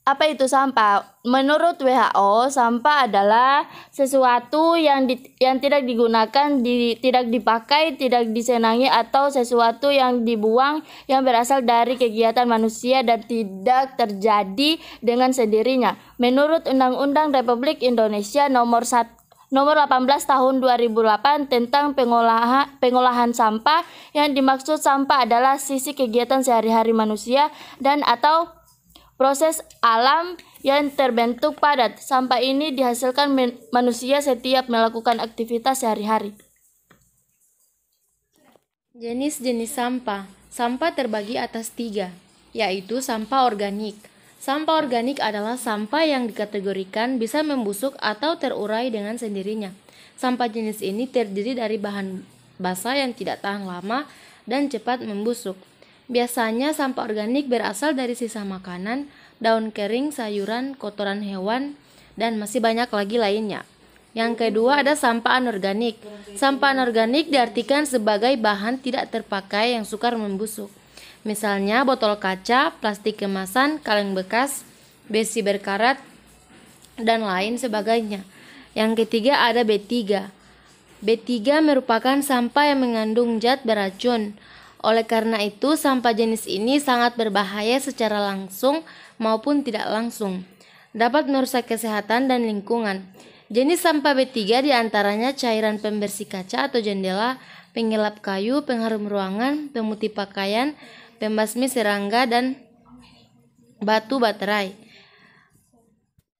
Apa itu sampah? Menurut WHO, sampah adalah sesuatu yang tidak digunakan, tidak dipakai, tidak disenangi, atau sesuatu yang dibuang yang berasal dari kegiatan manusia dan tidak terjadi dengan sendirinya. Menurut Undang-Undang Republik Indonesia Nomor 18 Tahun 2008 tentang pengolahan sampah, yang dimaksud sampah adalah sisi kegiatan sehari-hari manusia dan atau proses alam yang terbentuk padat. Sampah ini dihasilkan manusia setiap melakukan aktivitas sehari-hari. Jenis-jenis sampah. Sampah terbagi atas 3, yaitu sampah organik. Sampah organik adalah sampah yang dikategorikan bisa membusuk atau terurai dengan sendirinya. Sampah jenis ini terdiri dari bahan basah yang tidak tahan lama dan cepat membusuk. Biasanya sampah organik berasal dari sisa makanan, daun kering, sayuran, kotoran hewan, dan masih banyak lagi lainnya. Yang kedua ada sampah anorganik. Sampah anorganik diartikan sebagai bahan tidak terpakai yang sukar membusuk. Misalnya botol kaca, plastik kemasan, kaleng bekas, besi berkarat, dan lain sebagainya. Yang ketiga ada B3. B3 merupakan sampah yang mengandung zat beracun. Oleh karena itu, sampah jenis ini sangat berbahaya secara langsung maupun tidak langsung. Dapat merusak kesehatan dan lingkungan. Jenis sampah B3 diantaranya cairan pembersih kaca atau jendela, pengelap kayu, pengharum ruangan, pemutih pakaian, pembasmi serangga, dan batu baterai.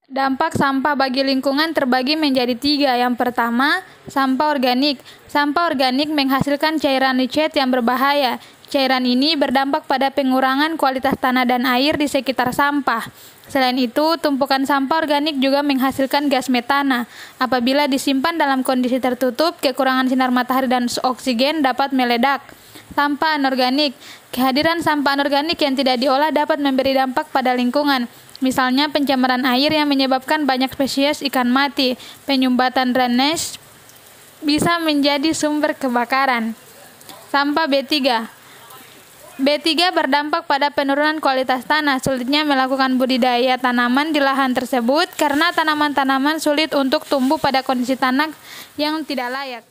Dampak sampah bagi lingkungan terbagi menjadi 3. Yang pertama, sampah organik. Sampah organik menghasilkan cairan nitrat yang berbahaya. Cairan ini berdampak pada pengurangan kualitas tanah dan air di sekitar sampah. Selain itu, tumpukan sampah organik juga menghasilkan gas metana. Apabila disimpan dalam kondisi tertutup, kekurangan sinar matahari dan oksigen dapat meledak. Sampah anorganik. Kehadiran sampah anorganik yang tidak diolah dapat memberi dampak pada lingkungan. Misalnya pencemaran air yang menyebabkan banyak spesies ikan mati. Penyumbatan drainase bisa menjadi sumber kebakaran. Sampah B3. B3 berdampak pada penurunan kualitas tanah. Sulitnya melakukan budidaya tanaman di lahan tersebut karena tanaman-tanaman sulit untuk tumbuh pada kondisi tanah yang tidak layak.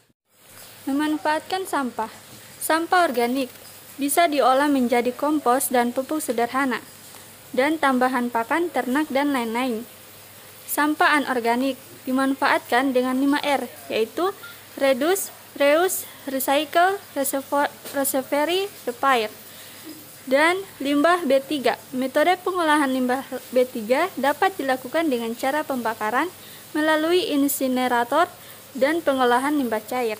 Memanfaatkan sampah. Sampah organik bisa diolah menjadi kompos dan pupuk sederhana, dan tambahan pakan ternak dan lain-lain. Sampah anorganik dimanfaatkan dengan 5R, yaitu reduce, reuse, recycle, reservoir, repair. Dan limbah B3. Metode pengolahan limbah B3 dapat dilakukan dengan cara pembakaran melalui insinerator dan pengolahan limbah cair.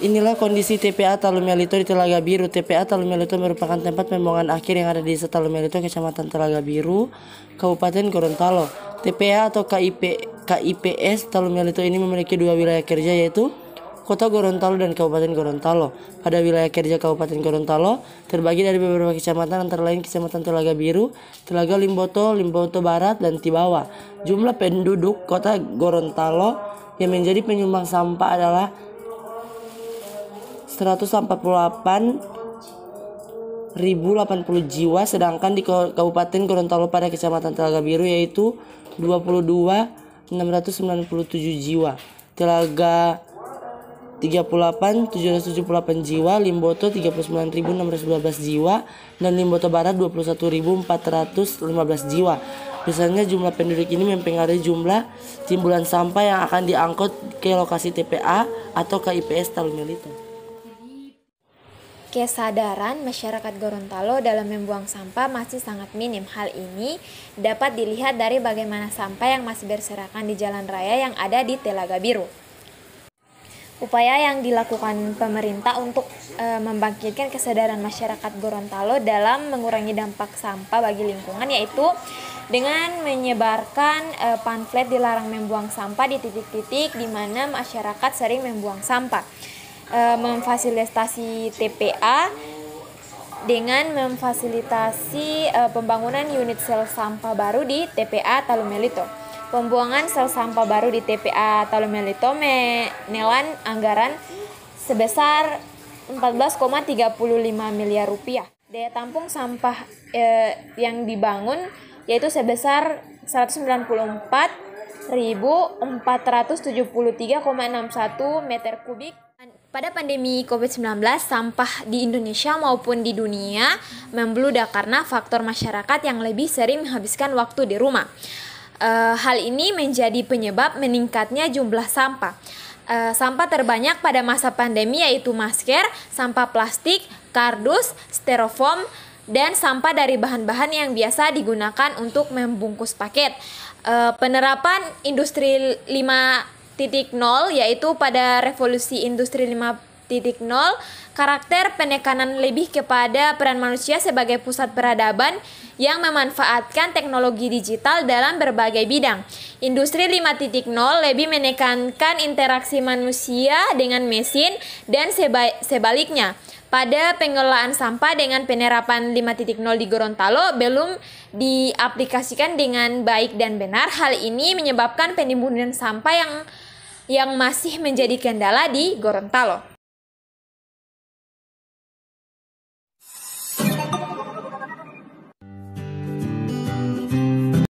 Inilah kondisi TPA Talumelito di Telaga Biru. TPA Talumelito merupakan tempat pembuangan akhir yang ada di Desa Talumelito, Kecamatan Telaga Biru, Kabupaten Gorontalo. TPA atau KIPS Talumelito ini memiliki 2 wilayah kerja, yaitu Kota Gorontalo dan Kabupaten Gorontalo. Pada wilayah kerja Kabupaten Gorontalo terbagi dari beberapa kecamatan, antara lain Kecamatan Telaga Biru, Telaga Limboto, Limboto Barat, dan Tibawa. Jumlah penduduk Kota Gorontalo yang menjadi penyumbang sampah adalah 148.080 jiwa, sedangkan di Kabupaten Gorontalo pada Kecamatan Telaga Biru yaitu 22.697 jiwa, Telaga 38.778 jiwa, Limboto 39.612 jiwa, dan Limboto Barat 21.415 jiwa. Misalnya jumlah penduduk ini mempengaruhi jumlah timbulan sampah yang akan diangkut ke lokasi TPA atau KIPS Talumelito. Kesadaran masyarakat Gorontalo dalam membuang sampah masih sangat minim. Hal ini dapat dilihat dari bagaimana sampah yang masih berserakan di jalan raya yang ada di Telaga Biru. Upaya yang dilakukan pemerintah untuk membangkitkan kesadaran masyarakat Gorontalo dalam mengurangi dampak sampah bagi lingkungan, yaitu dengan menyebarkan pamflet dilarang membuang sampah di titik-titik di mana masyarakat sering membuang sampah. Memfasilitasi TPA dengan memfasilitasi pembangunan unit sel sampah baru di TPA Talumelito. Pembuangan sel sampah baru di TPA Talumelito menelan anggaran sebesar 14,35 miliar rupiah. Daya tampung sampah yang dibangun yaitu sebesar 194.473,61 meter kubik. Pada pandemi COVID-19, sampah di Indonesia maupun di dunia membludak karena faktor masyarakat yang lebih sering menghabiskan waktu di rumah. Hal ini menjadi penyebab meningkatnya jumlah sampah. Sampah terbanyak pada masa pandemi yaitu masker, sampah plastik, kardus, styrofoam, dan sampah dari bahan-bahan yang biasa digunakan untuk membungkus paket. Penerapan industri 5.0 yaitu pada revolusi industri 5.0, karakter penekanan lebih kepada peran manusia sebagai pusat peradaban yang memanfaatkan teknologi digital dalam berbagai bidang. Industri 5.0 lebih menekankan interaksi manusia dengan mesin dan sebaliknya. Pada pengelolaan sampah dengan penerapan 5.0 di Gorontalo belum diaplikasikan dengan baik dan benar. Hal ini menyebabkan penimbunan sampah yang masih menjadi kendala di Gorontalo.